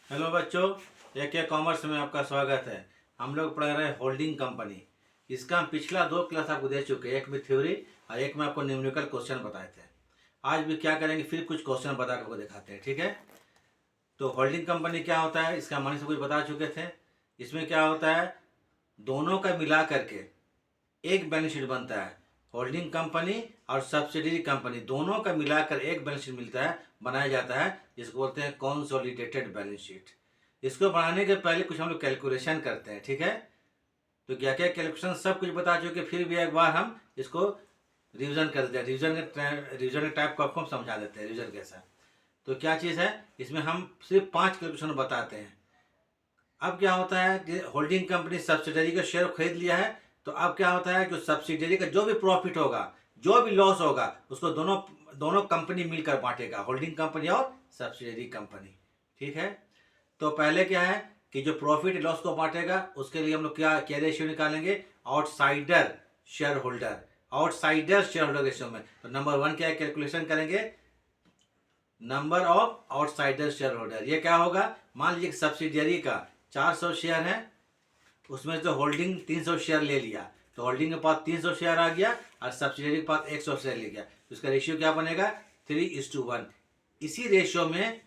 Hello बच्चों, AK commerce में आपका स्वागत है। हम लोग पढ़ रहे हैं होल्डिंग कंपनी। इसका हम पिछला 2 क्लास आपको दे चुके हैं, एक में थ्योरी और एक में आपको न्यूमेरिकल क्वेश्चन बताए थे। आज भी क्या करेंगे, फिर कुछ क्वेश्चन बता कर दिखाते हैं, ठीक है। तो होल्डिंग कंपनी क्या होता है, इसका मानी से कुछ बता चुके थे। इसमें क्या होता है, दोनों का मिला करके एक बैलेंस शीट बनता है। होल्डिंग कंपनी और सब्सिडरी कंपनी दोनों का मिलाकर एक बैलेंस शीट मिलता है, बनाया जाता है, जिसको बोलते हैं कंसोलिडेटेड बैलेंस शीट। इसको बनाने के पहले कुछ हम लोग कैलकुलेशन करते हैं, ठीक है। तो क्या क्या कैलकुलेशन सब कुछ बता चुके, फिर भी एक बार हम इसको रिविजन कर देते हैं। रिविजन के टाइप को आपको हम समझा देते हैं, रिविजन कैसा। तो क्या चीज़ है, इसमें हम सिर्फ 5 कैलकुलेशन बताते हैं। अब क्या होता है कि होल्डिंग कंपनी सब्सिडरी का शेयर खरीद लिया है, तो अब क्या होता है कि सब्सिडरी का जो भी प्रॉफिट होगा, जो भी लॉस होगा, उसको दोनों दोनों कंपनी मिलकर बांटेगा, होल्डिंग कंपनी और सब्सिडरी कंपनी, ठीक है। तो पहले क्या है कि जो प्रॉफिट लॉस को बांटेगा, उसके लिए हम लोग क्या रेशियो निकालेंगे, outsider share holder, outsider share holder ratio में। तो नंबर 1 क्या कैलकुलेशन करेंगे, number of outsider share holder. ये क्या होगा, मान लीजिए सब्सिडियरी का 400 शेयर है, उसमें से होल्डिंग 300 शेयर ले लिया, तो होल्डिंग के पास 300 शेयर आ गया और सब्सिडियरी के पास 100 शेयर ले गया, तो इसका रेशियो क्या बनेगा, 3:1। इसी रेशियो में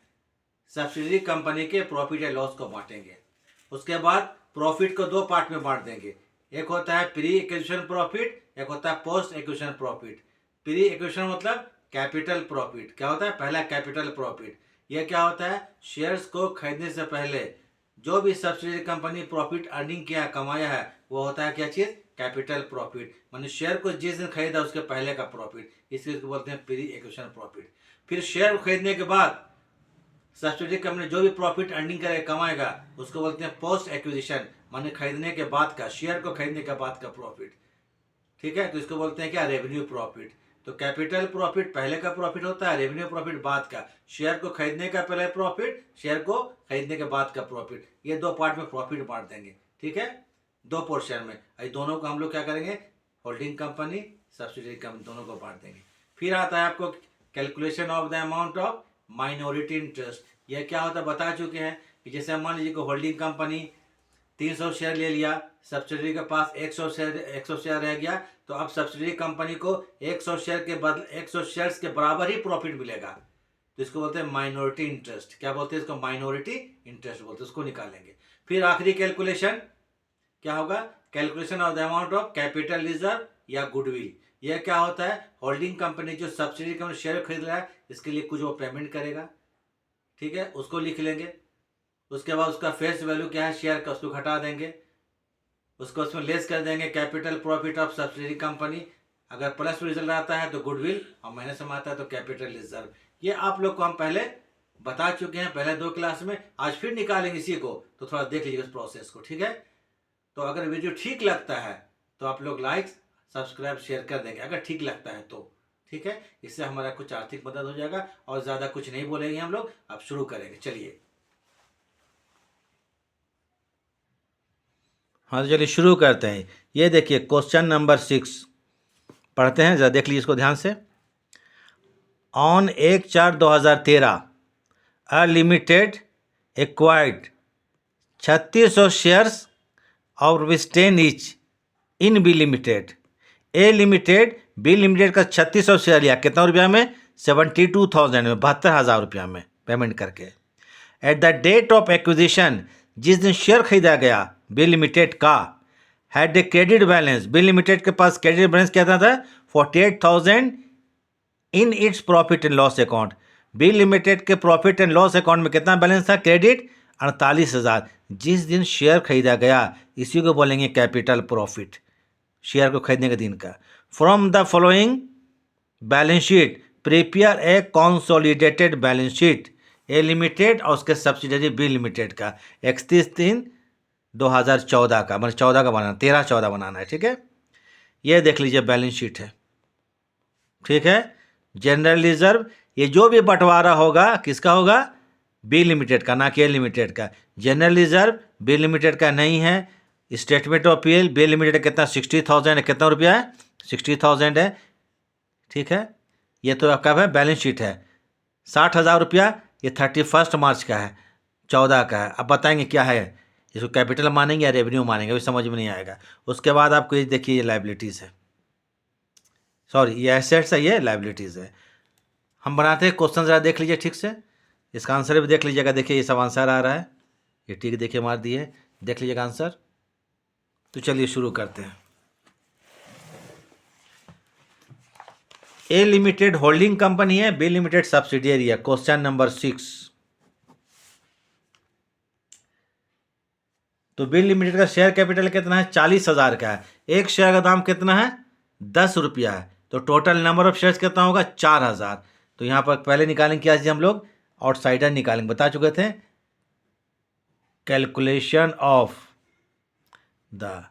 सब्सिडियरी कंपनी के प्रॉफिट या लॉस को बांटेंगे। उसके बाद प्रॉफिट को 2 पार्ट में बांट देंगे, एक होता है प्री एक्विजिशन प्रॉफिट, एक होता है post acquisition profit. Pre acquisition मतलब कैपिटल प्रॉफिट। क्या होता है, पहला कैपिटल प्रॉफिट। यह क्या होता है, शेयर्स को खरीदने से पहले जो भी सब्सिडियरी कंपनी प्रॉफिट अर्निंग किया, कमाया है, वो होता है क्या चीज, कैपिटल प्रॉफिट। माने शेयर को जिस दिन खरीदा उसके पहले का प्रॉफिट, इसलिए इसको बोलते हैं प्री एक्विजिशन प्रॉफिट। फिर शेयर को खरीदने के बाद सब्सिडियरी कंपनी जो भी प्रॉफिट अर्निंग करेगा, कमाएगा, उसको बोलते हैं पोस्ट एक्विजिशन, माने खरीदने के बाद का, शेयर को खरीदने के बाद का प्रॉफिट, ठीक है। तो इसको बोलते हैं क्या, रेवेन्यू प्रॉफिट। तो कैपिटल प्रॉफिट पहले का प्रॉफिट होता है, रेवेन्यू प्रॉफिट बाद का। शेयर को खरीदने का पहले प्रॉफिट, शेयर को खरीदने के बाद का प्रॉफिट, ये 2 पार्ट में प्रॉफिट बांट देंगे, ठीक है, 2 पोर्शन में। ये दोनों को हम लोग क्या करेंगे, होल्डिंग कंपनी सब्सिडियरी कंपनी दोनों को बांट देंगे। फिर आता है आपको calculation of the amount of minority interest. यह क्या होता है बता चुके हैं कि जैसे मान लीजिए कि होल्डिंग कंपनी 300 शेयर ले लिया, सब्सिडियरी के पास 100 शेयर रह गया, तो अब सब्सिडियरी कंपनी को 100 शेयर के बदले 100 शेयर्स के बराबर ही प्रॉफिट मिलेगा। तो इसको बोलते हैं माइनॉरिटी इंटरेस्ट। क्या बोलते हैं इसको, माइनॉरिटी इंटरेस्ट बोलते हैं। उसको निकालेंगे। फिर आखिरी कैलकुलेशन क्या होगा, calculation of the amount of capital reserve या गुडविल। यह क्या होता है, होल्डिंग कंपनी जो सब्सिडियरी कंपनी शेयर खरीद रहा है, इसके लिए कुछ वो पेमेंट करेगा, ठीक है, उसको लिख लेंगे। उसके बाद उसका फेस वैल्यू क्या है शेयर का, उसको घटा देंगे, उसको उसमें लेस कर देंगे capital profit of subsidiary company. अगर प्लस रिजल्ट आता है तो गुडविल, और माइनस में आता है तो कैपिटल रिजर्व। ये आप लोग को हम पहले बता चुके हैं, पहले 2 क्लास में। आज फिर निकालेंगे इसी को, तो थोड़ा देख लीजिए उस प्रोसेस को, ठीक है। तो अगर वीडियो ठीक लगता है तो आप लोग लाइक सब्सक्राइब शेयर कर देंगे, अगर ठीक लगता है तो, ठीक है। इससे हमारा कुछ आर्थिक मदद हो जाएगा, और ज़्यादा कुछ नहीं बोलेंगे हम लोग। अब शुरू करेंगे, चलिए। हाँ तो चलिए शुरू करते हैं। ये देखिए क्वेश्चन नंबर 6 पढ़ते हैं, जरा देख लीजिए इसको ध्यान से। On 1/4/2013 a limited acquired 3600 shares और rupees 10 each in B limited. A limited B limited का 3600 शेयर लिया, कितना रुपया में, 72,000 में, 72,000 रुपया में पेमेंट करके। At the date of acquisition, जिस दिन शेयर खरीदा गया बी लिमिटेड का, had a credit balance, B limited के पास क्रेडिट बैलेंस कितना था, 48,000 in its profit and loss account. B limited के प्रॉफिट एंड लॉस अकाउंट में कितना बैलेंस था, क्रेडिट 48,000। जिस दिन शेयर खरीदा गया, इसी को बोलेंगे कैपिटल प्रॉफिट, शेयर को खरीदने के दिन का। From the following balance sheet prepare a consolidated balance sheet. A limited और उसके सब्सिडरी बी लिमिटेड का 31/3/2014 का, मतलब 14 का बनाना, 13-14 बनाना है, ठीक है। ये देख लीजिए बैलेंस शीट है, ठीक है। जनरल रिजर्व, ये जो भी बंटवारा होगा किसका होगा, बी लिमिटेड का, ना कि ए लिमिटेड का। जनरल रिजर्व बी लिमिटेड का नहीं है। Statement of PL B limited कितना, 60,000 है, कितना रुपया है, 60,000 है, ठीक है। ये तो आपका है बैलेंस शीट है। 60,000 रुपया, ये 31 मार्च का है। 14 का है। अब बताएंगे क्या है, इसको कैपिटल मानेंगे या रेवेन्यू मानेंगे, अभी समझ में नहीं आएगा। उसके बाद आपको ये देखिए, ये लाइबिलिटीज़ है, सॉरी ये एसेट्स है, ये लाइबिलिटीज़ है। हम बनाते हैं क्वेश्चन, ज़रा देख लीजिए ठीक से, इसका आंसर भी देख लीजिएगा। देखिए ये सब आंसर आ रहा है, ये ठीक देखिए मार दिए, देख लीजिएगा आंसर। तो चलिए शुरू करते हैं। ए लिमिटेड होल्डिंग कंपनी है, बी लिमिटेड सब्सिडियरी है। Question number 6। तो बी लिमिटेड का शेयर कैपिटल कितना है? 40,000 का है। एक शेयर का दाम कितना है? 10 रुपया है। तो टोटल नंबर ऑफ शेयर्स कितना होगा? 4,000। तो यहाँ पर पहले निकालेंगे क्या चीज़, हम लोग आउटसाइडर निकालेंगे, बता चुके थे। Calculation of the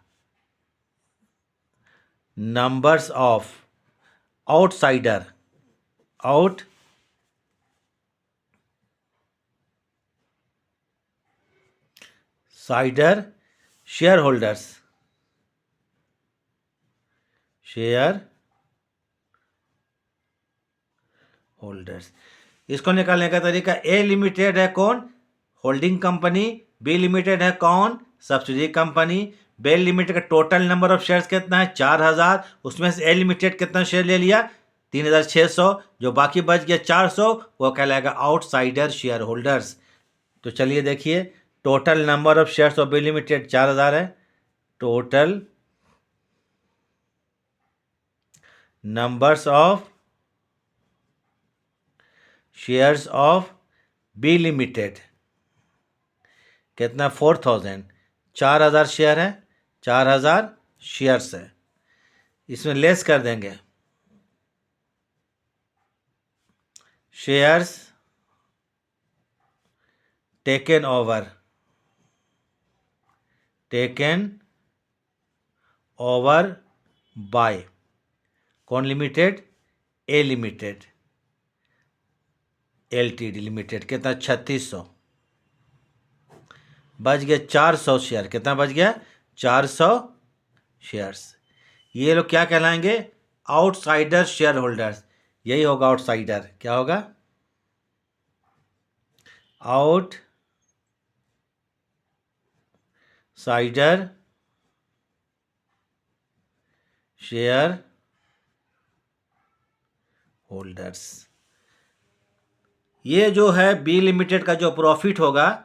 numbers of outsider, outsider share holders, इसको निकालने का तरीका, ए लिमिटेड है कौन? Holding company. बी लिमिटेड है कौन? Subsidy company. बी लिमिटेड का टोटल नंबर ऑफ शेयर्स कितना है? 4,000। उसमें से ए लिमिटेड कितना शेयर ले लिया? 3,600। जो बाकी बच गया 400, वो कहलाएगा आउटसाइडर शेयर होल्डर्स। तो चलिए देखिए, total number of shares of B limited 4,000 है। Total numbers of shares of B limited कितना? 4,000। 4,000 शेयर है, 4,000 शेयर्स है। इसमें लेस कर देंगे शेयर्स टेकन ओवर बाय कौन limited? A limited LTD limited. कितना? 3,600। बच गया 400 शेयर। कितना बच गया? 400 शेयर्स। ये लोग क्या कहलाएंगे? Outsider shareholders. यही होगा आउटसाइडर। क्या होगा? Outsider shareholders. ये जो है बी लिमिटेड का जो प्रॉफिट होगा,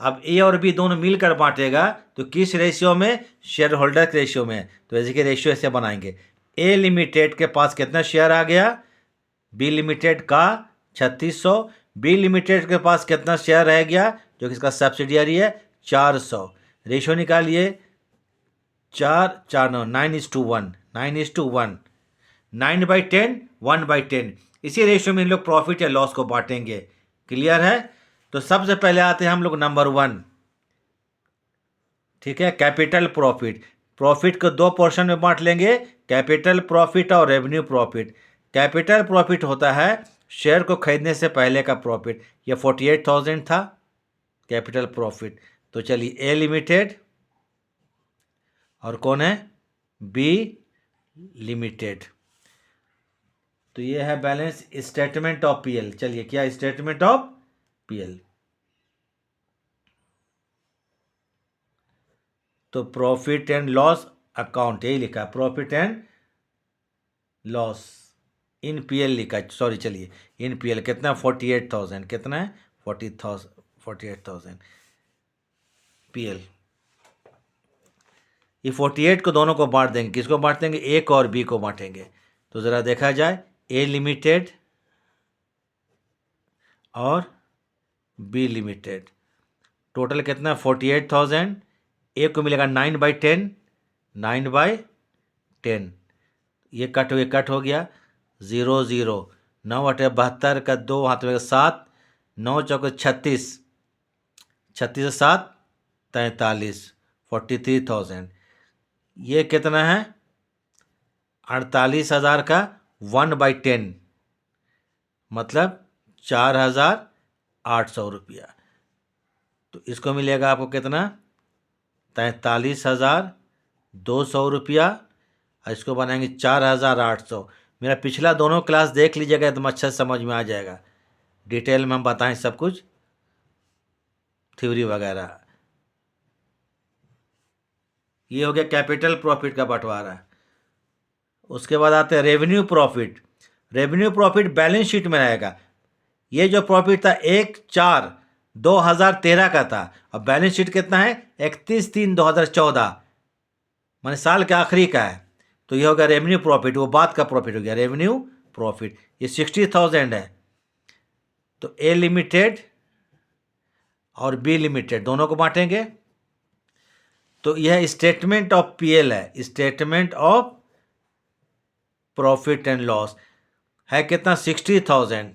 अब ए और बी दोनों मिलकर बांटेगा, तो किस रेशियो में? शेयर होल्डर के रेशियो में। तो ऐसे के रेशियो ऐसे बनाएंगे। ए लिमिटेड के पास कितना शेयर आ गया? बी लिमिटेड का 3,600। बी लिमिटेड के पास कितना शेयर रह गया, जो कि इसका सब्सिडियरी है? 400। रेशियो निकालिए, 9:1। 9/10, 1/10। इसी रेशियो में इन लोग प्रॉफिट या लॉस को बांटेंगे। क्लियर है? तो सबसे पहले आते हैं हम लोग नंबर 1, ठीक है, कैपिटल प्रॉफिट। प्रॉफिट को 2 पोर्शन में बांट लेंगे, कैपिटल प्रॉफिट और रेवेन्यू प्रॉफिट। कैपिटल प्रॉफिट होता है शेयर को खरीदने से पहले का प्रॉफिट। ये 48,000 था कैपिटल प्रॉफिट। तो चलिए, ए लिमिटेड और कौन है? B limited. तो ये है बैलेंस स्टेटमेंट ऑफ पीएल। चलिए, क्या स्टेटमेंट ऑफ पीएल? तो प्रॉफिट एंड लॉस अकाउंट, यही लिखा, profit and loss in PL लिखा, सॉरी चलिए, इन पीएल कितना? 48,000। कितना है? 48,000 पीएल। ये 48 को दोनों को बांट देंगे। किसको बांट देंगे? ए को और बी को बांटेंगे। तो ज़रा देखा जाए, ए लिमिटेड और बी लिमिटेड टोटल कितना? 48,000। ए को मिलेगा 9/10। 9/10 ये कट हो गया, 0 0। 9/8 का 2 हाथ में 7। 9 चौके 36। 36 से 7 43। 43,000। ये कितना है? 48,000 का 1/10, मतलब 4,800 रुपया। तो इसको मिलेगा आपको कितना? 43,200 रुपया। और इसको बनाएंगे 4,800। मेरा पिछला दोनों क्लास देख लीजिएगा, एकदम अच्छा समझ में आ जाएगा। डिटेल में हम बताएं सब कुछ। थ्योरी वगैरह। ये हो गया कैपिटल प्रॉफिट का बंटवारा। उसके बाद आते हैं revenue profit. Revenue profit balance sheet में रहेगा। ये जो प्रॉफिट था 1/4/2013 का था, और बैलेंस शीट कितना है 31/3/2014, माने साल के आखिरी का है। तो ये होगा रेवेन्यू प्रॉफिट, वो बाद का प्रॉफिट हो गया रेवेन्यू प्रॉफिट। ये 60,000 है। तो ए लिमिटेड और बी लिमिटेड दोनों को बांटेंगे। तो यह स्टेटमेंट ऑफ पीएल है, statement of profit and loss है कितना 60,000।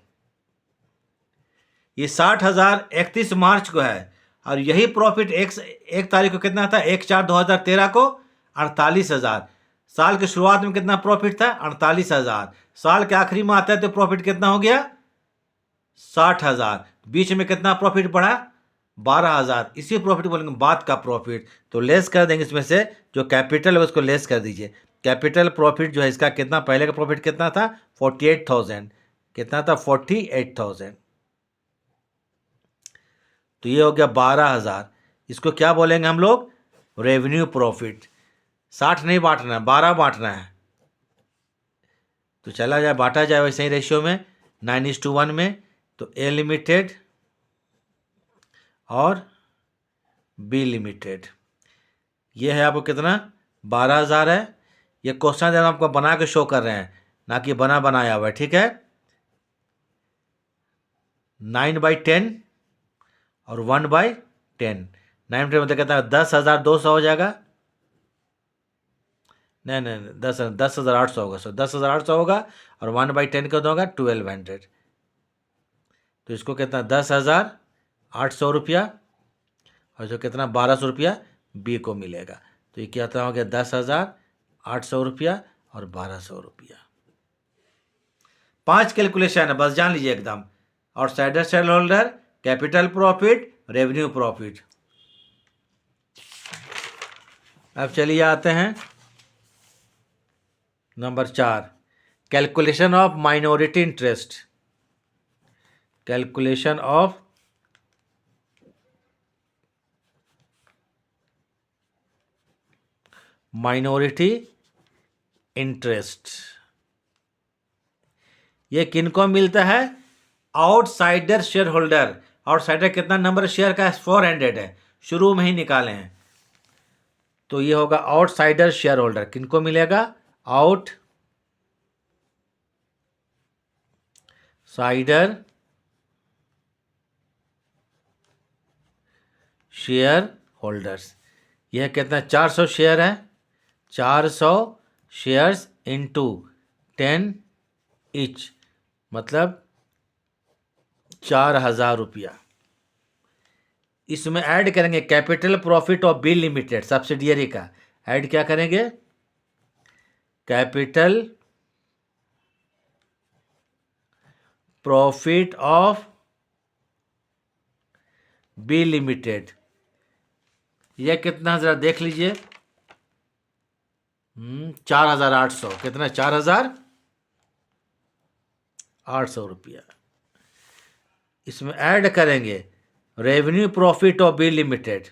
ये 60,000 31 मार्च को है, और यही प्रॉफिट एक तारीख को कितना था 1/4/2013 को 48,000। साल की शुरुआत में कितना प्रॉफिट था 48,000। साल के आखिरी में आता है तो प्रॉफिट कितना हो गया 60,000। बीच में कितना प्रॉफिट बढ़ा 12,000। इसी प्रॉफिट बोलेंगे बाद का प्रॉफिट। तो लेस कर देंगे इसमें से, जो कैपिटल है उसको लेस कर दीजिए। कैपिटल प्रॉफिट जो है इसका कितना, पहले का प्रॉफिट कितना था 48,000। कितना था 48,000। तो ये हो गया 12,000। इसको क्या बोलेंगे हम लोग रेवेन्यू प्रॉफिट। 60 नहीं बांटना है, 12 बांटना है। तो चला जाए, बांटा जाए वैसे ही रेशियो में 9:1 में। तो ए लिमिटेड और बी लिमिटेड, ये है आपको कितना 12,000 है। ये क्वेश्चन हम आपको बना के शो कर रहे हैं, ना कि बना बनाया हुआ है, ठीक है। 9/10 और 1/10। 9 मतलब कहता है 10,200 हो जाएगा। नहीं नहीं नहीं, 10,800 होगा। 10,800 होगा, और 1/10 का होगा 1,200। तो इसको कितना 10,800 रुपया, और जो कितना 1,200 रुपया बी को मिलेगा। तो ये क्या हो गया 10,800 रुपया और 1,200 रुपया। 5 कैलकुलेशन है, बस जान लीजिए एकदम। Outsider share holder, capital profit, revenue profit. अब चलिए आते हैं number 4, calculation of minority interest. Calculation of minority interest. ये किनको मिलता है आउटसाइडर शेयर होल्डर। आउटसाइडर कितना नंबर शेयर का है 400 है, शुरू में ही निकाले हैं। तो ये होगा आउटसाइडर शेयर होल्डर। किनको मिलेगा आउट साइडर शेयर होल्डर्स। यह कितना 400 शेयर है, 400 शेयर्स इंटू 10 ईच, मतलब 4,000 रुपया। इसमें ऐड करेंगे capital profit of B limited, subsidiary का। ऐड क्या करेंगे capital profit of B limited. यह कितना जरा देख लीजिए 4,800। कितना 4,800 रुपया। इसमें ऐड करेंगे revenue profit of B limited.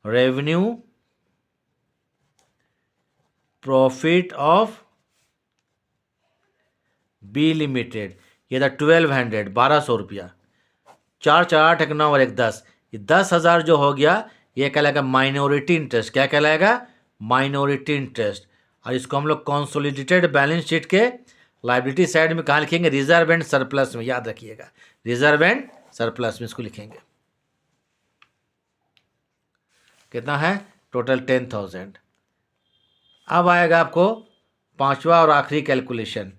Revenue profit of B limited, ये था 1,200, 1,200 रुपया। 4 4 8 1 9 और 1 10, ये 10,000 जो हो गया ये कहलाएगा माइनॉरिटी इंटरेस्ट। क्या कहलाएगा माइनॉरिटी इंटरेस्ट। और इसको हम लोग कंसोलिडेटेड बैलेंस शीट के लायबिलिटी साइड में कहाँ लिखेंगे रिजर्व एंड सरप्लस में। याद रखिएगा रिजर्व एंड सरप्लस में इसको लिखेंगे। कितना है टोटल 10,000। अब आएगा आपको पांचवा और आखिरी कैलकुलेशन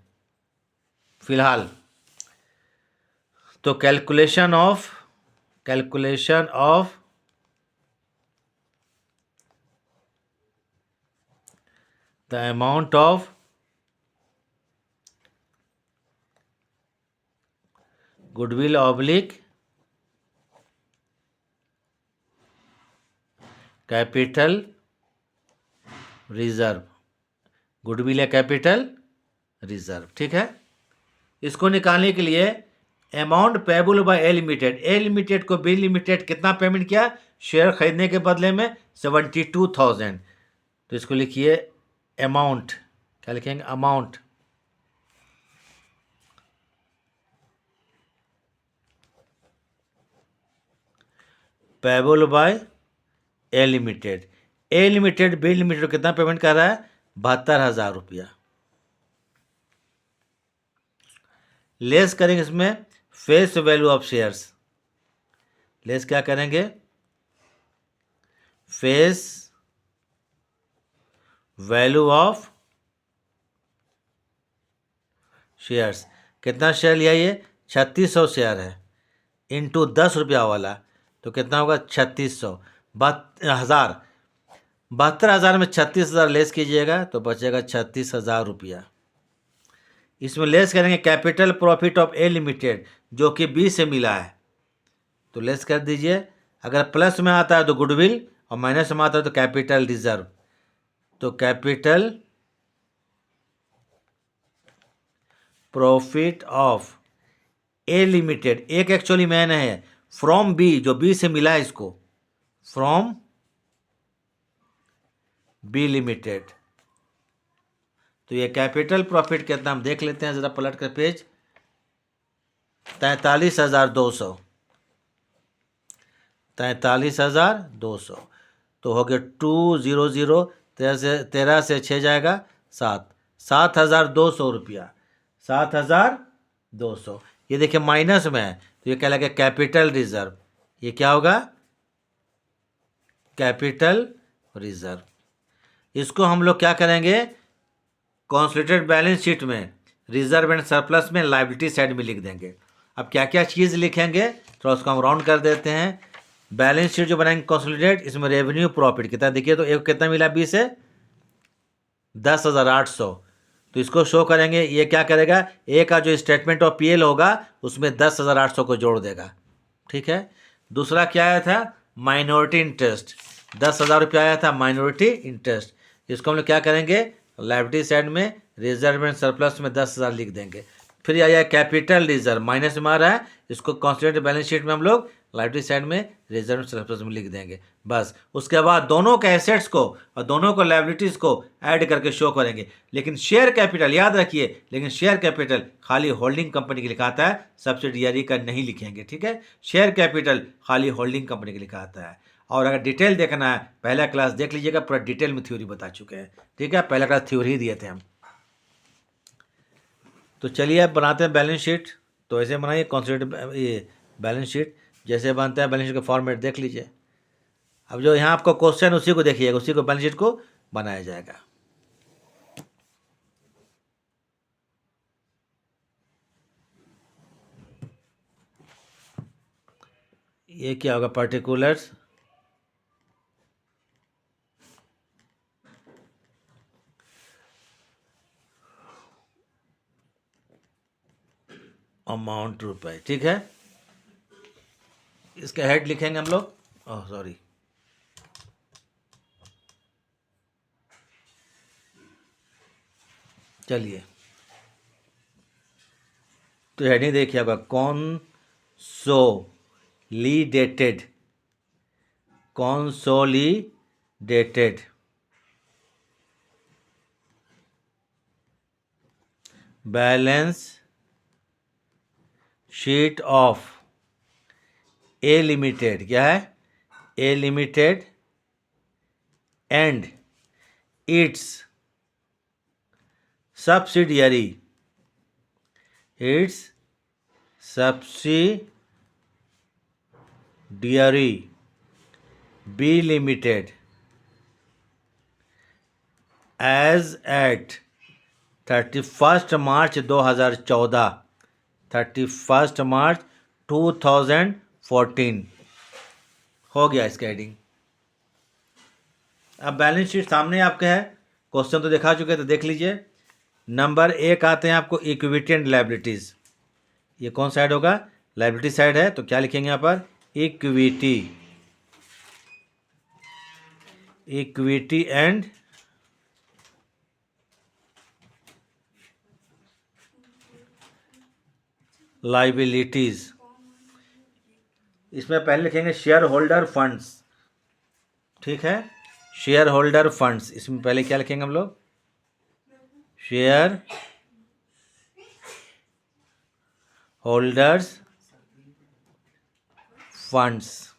फिलहाल। तो calculation of the amount of goodwill oblique capital reserve. Goodwill या कैपिटल रिजर्व, ठीक है। इसको निकालने के लिए amount payable by A limited, A limited को बी लिमिटेड कितना पेमेंट किया शेयर खरीदने के बदले में? 72,000। तो इसको लिखिए अमाउंट, क्या लिखेंगे? Amount. Payable by A limited, A limited B limited को कितना पेमेंट कर रहा है? 72,000 रुपया। लेस करेंगे इसमें face value of shares, less क्या करेंगे? Face value of shares. कितना शेयर लिया ये? 3600 शेयर है, इंटू 10 रुपया वाला, तो कितना होगा? 3600। 72,000, 72,000 में 36,000 लेस कीजिएगा तो बचेगा 36,000 रुपया। इसमें लेस करेंगे capital profit of A limited जो कि बी से मिला है, तो लेस कर दीजिए। अगर प्लस में आता है तो गुडविल और माइनस में आता है तो कैपिटल रिजर्व। तो capital profit of A limited, एक एक्चुअली मैंने है फ्रॉम बी, जो बी से मिला है इसको, फ्रॉम बी लिमिटेड। तो ये कैपिटल प्रॉफिट कितना हम देख लेते हैं जरा पलट कर पेज। 43,200, 43,200। तो हो गया 200, 13 से 6 जाएगा 7, 7,200 रुपया, 7,200। ये देखिए माइनस में है तो ये क्या लगे? Capital reserve. ये क्या होगा? Capital reserve. इसको हम लोग क्या करेंगे? कंसोलिडेटेड बैलेंस शीट में रिजर्व एंड सरप्लस में लायबिलिटी साइड में लिख देंगे। अब क्या क्या चीज़ लिखेंगे तो उसको हम राउंड कर देते हैं। बैलेंस शीट जो बनाएंगे कंसोलिडेट, इसमें रेवेन्यू प्रॉफिट कितना देखिए, तो एक कितना मिला? 20 से 10,800। तो इसको शो करेंगे। ये क्या करेगा? ए का जो स्टेटमेंट ऑफ पीएल होगा उसमें 10,800 को जोड़ देगा। ठीक है। दूसरा क्या आया था? माइनॉरिटी इंटरेस्ट, 10,000 रुपया आया था माइनॉरिटी इंटरेस्ट। इसको हम लोग क्या करेंगे? लायबिलिटी साइड में रिजर्व एंड सरप्लस में 10,000 लिख देंगे। फिर आया कैपिटल रिजर्व, माइनस में आ रहा है, इसको कंसोलिडेटेड बैलेंस शीट में हम लोग लायबिलिटी साइड में रिजर्व एंड सरप्लस में लिख देंगे। बस उसके बाद दोनों के एसेट्स को और दोनों को लायबिलिटीज को ऐड करके शो करेंगे। लेकिन शेयर कैपिटल याद रखिए, लेकिन शेयर कैपिटल खाली होल्डिंग कंपनी के लिखा आता है, सब्सिडियरी का नहीं लिखेंगे। ठीक है। शेयर कैपिटल खाली होल्डिंग कंपनी के लिखा आता है। और अगर डिटेल देखना है पहला क्लास देख लीजिएगा, पूरा डिटेल में थ्योरी बता चुके हैं। ठीक है। पहला क्लास थ्योरी ही दिए थे हम। तो चलिए अब बनाते हैं बैलेंस शीट। तो ऐसे बनाइए कंसोलिडेटेड ये बैलेंस शीट, जैसे बनता है बैलेंस शीट का फॉर्मेट देख लीजिए। अब जो यहाँ आपको क्वेश्चन उसी को देखिएगा, उसी को बैलेंस शीट को बनाया जाएगा। ये क्या होगा? पर्टिकुलर्स अमाउंट रुपए। ठीक है। इसका हेड लिखेंगे हम लोग, ओह सॉरी, चलिए तो हेडिंग देखिए आपका consolidated, consolidated balance sheet of A limited. क्या है? A limited and its subsidiary, its subsidiary B limited as at 31 March 2014, 31 March 2014 हो गया इसका हेडिंग। अब बैलेंस शीट सामने आपके है, क्वेश्चन तो दिखा चुके हैं तो देख लीजिए। नंबर 1 आते हैं आपको इक्विटी एंड लायबिलिटीज। ये कौन साइड होगा? लायबिलिटी साइड है, तो क्या लिखेंगे यहाँ पर? इक्विटी, इक्विटी एंड लाइबिलिटीज, इसमें पहले लिखेंगे शेयर होल्डर फंड्स, ठीक है, शेयर होल्डर फंड्स, इसमें पहले क्या लिखेंगे हम लोग, शेयर होल्डर्स फंड्स।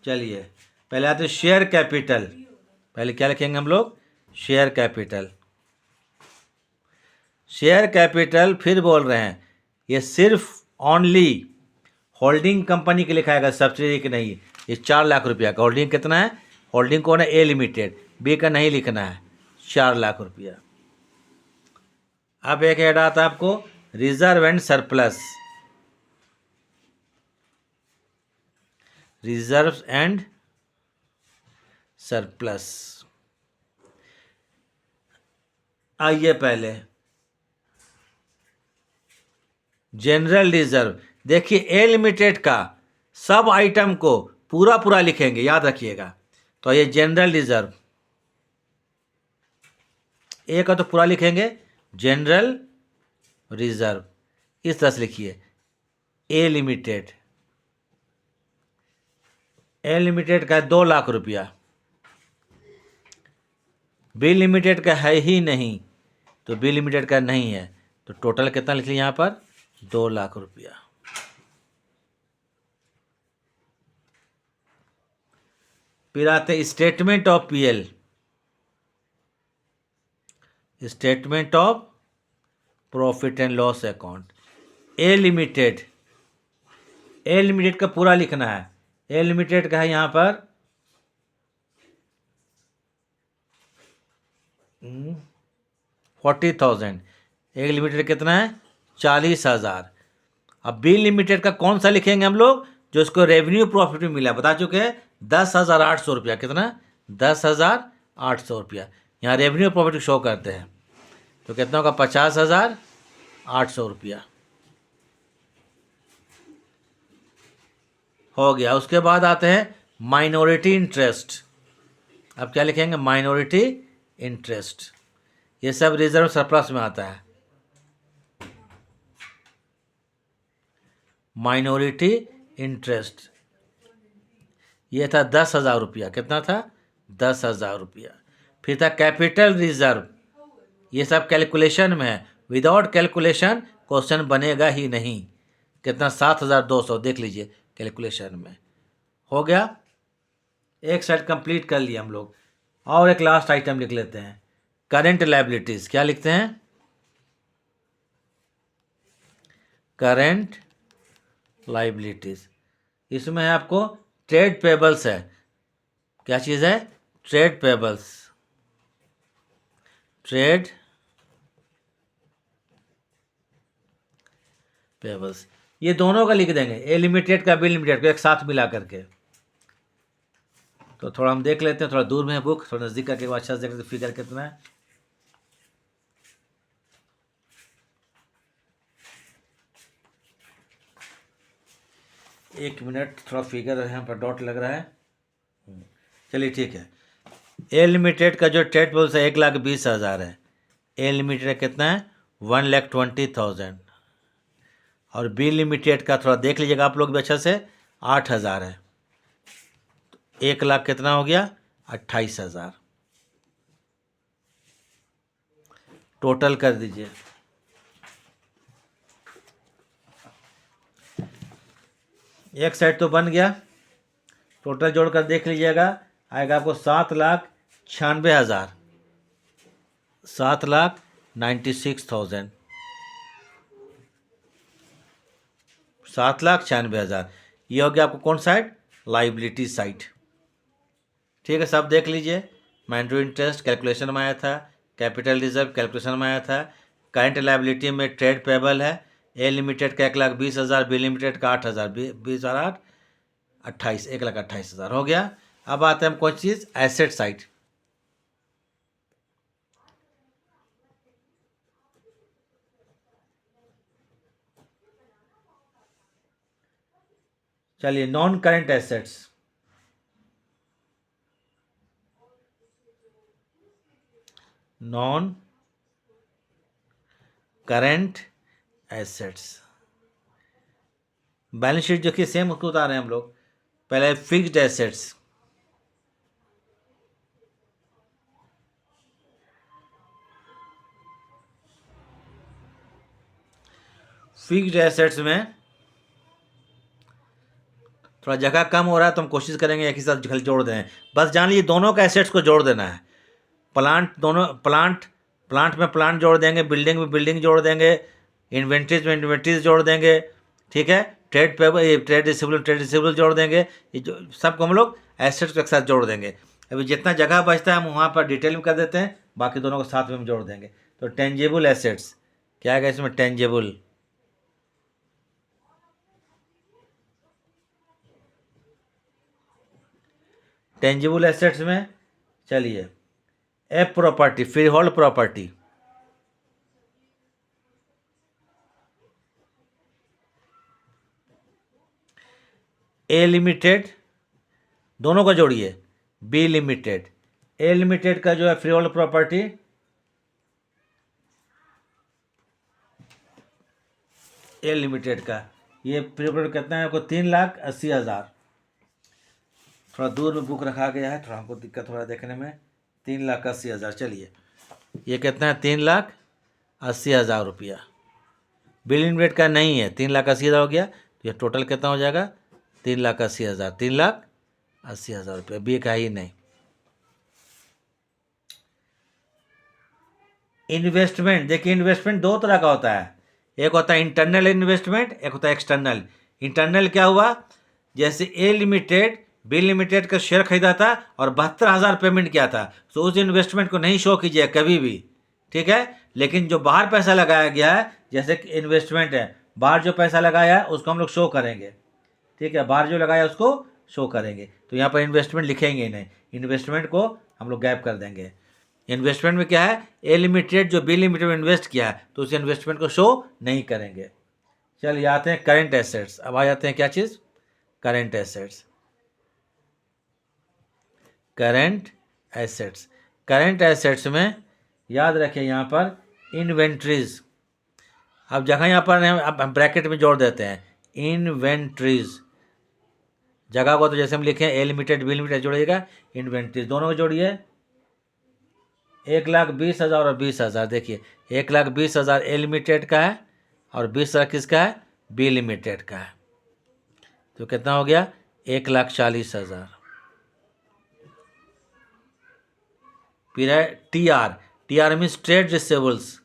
चलिए पहले आते हैं शेयर कैपिटल, पहले क्या लिखेंगे हम लोग, शेयर कैपिटल। शेयर कैपिटल फिर बोल रहे हैं, ये सिर्फ ओनली होल्डिंग कंपनी के लिखाएगा, सब्सिडरी के नहीं। ये 4 लाख रुपया का होल्डिंग कितना है, होल्डिंग कौन है, ए लिमिटेड, बी का नहीं लिखना है, 4 लाख रुपया। अब एक ऐड आता है आपको reserve and surplus, reserve and surplus. आइए पहले जनरल रिजर्व, देखिए ए लिमिटेड का सब आइटम को पूरा पूरा लिखेंगे, याद रखिएगा। तो ये जनरल रिजर्व, ए का तो पूरा लिखेंगे, जनरल रिजर्व इस तरह से लिखिए, ए लिमिटेड, ए लिमिटेड का है 2 लाख रुपया, बी लिमिटेड का है ही नहीं, तो बी लिमिटेड का नहीं है, तो टोटल कितना लिख लिया यहाँ पर, 2 लाख रुपया। फिर आते हैं statement of PL, statement of profit and loss account, A limited, A limited का पूरा लिखना है, ए लिमिटेड का है यहाँ पर 40,000, ए लिमिटेड कितना है 40,000। अब बी लिमिटेड का कौन सा लिखेंगे हम लोग, जो इसको रेवेन्यू प्रॉफिट में मिला, बता चुके हैं 10,800 रुपया, कितना 10,800 रुपया, यहाँ रेवेन्यू प्रॉफिट शो करते हैं, तो कितना होगा 50,800 रुपया हो गया। उसके बाद आते हैं माइनॉरिटी इंटरेस्ट, अब क्या लिखेंगे, माइनॉरिटी इंटरेस्ट, ये सब रिजर्व सरप्लस में आता है। माइनॉरिटी इंटरेस्ट ये था 10,000 रुपया, कितना था 10,000 रुपया। फिर था कैपिटल रिजर्व, ये सब कैलकुलेशन में है, विदाउट कैलकुलेशन क्वेश्चन बनेगा ही नहीं, कितना 7,200, देख लीजिए कैलकुलेशन में। हो गया, एक सेट कंप्लीट कर लिया हम लोग। और एक लास्ट आइटम लिख लेते हैं, करेंट लायबिलिटीज, क्या लिखते हैं, करेंट लायबिलिटीज। इसमें है आपको ट्रेड पेबल्स है, क्या चीज़ है, ट्रेड पेबल्स, ट्रेड पेबल्स, ये दोनों का लिख देंगे, ए लिमिटेड का बी लिमिटेड को एक साथ मिला करके। तो थोड़ा हम देख लेते हैं, थोड़ा दूर में है बुक, थोड़ा नज़दीक करके अच्छा से देख लेते फिगर कितना है। एक मिनट, थोड़ा फिगर यहाँ पर डॉट लग रहा है, चलिए ठीक है। ए लिमिटेड का जो ट्रेड पेबल्स है 1,20,000 है, ए लिमिटेड कितना है 1,20,000, और बी लिमिटेड का थोड़ा देख लीजिएगा आप लोग भी अच्छा से, 8,000 है, 1,00,000 कितना हो गया 28,000, टोटल कर दीजिए। एक साइड तो बन गया, टोटल जोड़कर देख लीजिएगा, आएगा आपको 7,96,000, 7,96,000, 7,96,000, ये हो गया आपको कौन साइड, लाइबिलिटी साइड। ठीक है, सब देख लीजिए, माइनॉरिटी इंटरेस्ट कैलकुलेशन में आया था, कैपिटल रिजर्व कैलकुलेशन में आया था, करंट लायबिलिटी में ट्रेड पेबल है, ए लिमिटेड का 1,20,000, बी लिमिटेड का 8,000, 20 और 8 28, 1,28,000 हो गया। अब आते हैं हम कौन चीज़, एसेट साइड। चलिए non current assets, non current assets. Balance sheet जो कि सेम उसको उतार रहे हैं हम लोग। पहले फिक्स्ड एसेट्स, फिक्स्ड एसेट्स में थोड़ा जगह कम हो रहा है तो हम कोशिश करेंगे एक ही साथ जोड़ दें। बस जान लीजिए दोनों का एसेट्स को जोड़ देना है। प्लांट में प्लांट जोड़ देंगे, बिल्डिंग में बिल्डिंग जोड़ देंगे, इन्वेंट्रीज में इन्वेंट्रीज जोड़ देंगे, ठीक है। ट्रेड रिसीवेबल जोड़ देंगे। ये जो सबको हम लोग एसेट्स के साथ जोड़ देंगे। अभी जितना जगह बचता है हम वहाँ पर डिटेल में कर देते हैं, बाकी दोनों को साथ में हम जोड़ देंगे। तो टेंजिबल एसेट्स क्या है इसमें, टेंजिबल एसेट्स में चलिए F property, freehold property, A limited, दोनों को जोड़िए, बी लिमिटेड। ए लिमिटेड का जो है free hold property A limited का ये फ्री होल्ड कितना है आपको, 3,80,000। थोड़ा दूर में बुक रखा गया है, थोड़ा हमको दिक्कत हो रहा है देखने में। 3,80,000, चलिए ये कितना है, 3,80,000 रुपया। बिल इन रेट का नहीं है, 3,80,000 हो गया तो ये टोटल कितना हो जाएगा, 3,80,000, 3,80,000 रुपया। बी का ही नहीं। इन्वेस्टमेंट, देखिए इन्वेस्टमेंट दो तरह का होता है, एक होता है इंटरनल इन्वेस्टमेंट, एक होता है एक्सटर्नल। इंटरनल क्या हुआ, जैसे ए लिमिटेड बी लिमिटेड का शेयर खरीदा था और 72,000 पेमेंट किया था, तो उस इन्वेस्टमेंट को नहीं शो कीजिए कभी भी, ठीक है। लेकिन जो बाहर पैसा लगाया गया है, जैसे कि इन्वेस्टमेंट है, बाहर जो पैसा लगाया है उसको हम लोग शो करेंगे, ठीक है। बाहर जो लगाया उसको शो करेंगे। तो यहाँ पर इन्वेस्टमेंट लिखेंगे ही नहीं, इन्वेस्टमेंट को हम लोग गैप कर देंगे। इन्वेस्टमेंट में क्या है, ए लिमिटेड जो बी लिमिटेड में इन्वेस्ट किया है तो उस इन्वेस्टमेंट को शो नहीं करेंगे। चलिए आते हैं करेंट एसेट्स। अब आ जाते हैं क्या चीज़, current assets. Current assets, current assets में याद रखिए यहाँ पर इन्वेंट्रीज। अब जगह यहाँ पर हम ब्रैकेट में जोड़ देते हैं इन्वेंट्रीज। जगह को तो जैसे हम लिखें ए लिमिटेड बी लिमिटेड जोड़िएगा, इन्वेंट्रीज दोनों को जोड़िए। 1,20,000 और 20,000। देखिए 1,20,000 ए लिमिटेड का है और 20,000 किसका है, बी लिमिटेड का है। तो कितना हो गया, 1,40,000। फिर है T R means trade receivables.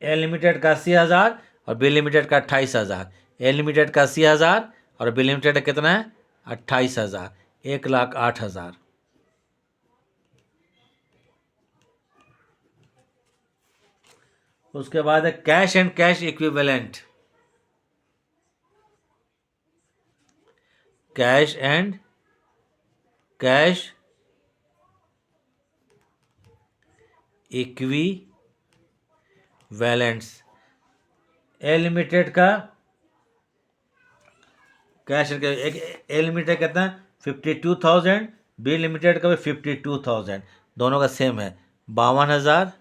A limited का 80,000 और बी लिमिटेड का 28,000। ए लिमिटेड का 80,000 और बी लिमिटेड का कितना है, 28,000, 1,08,000। उसके बाद है cash and cash equivalent. Cash and cash equivalents. A limited का कैश एंड ए लिमिटेड कितना है 52,000, बी लिमिटेड का भी 52,000, दोनों का सेम है। 52,000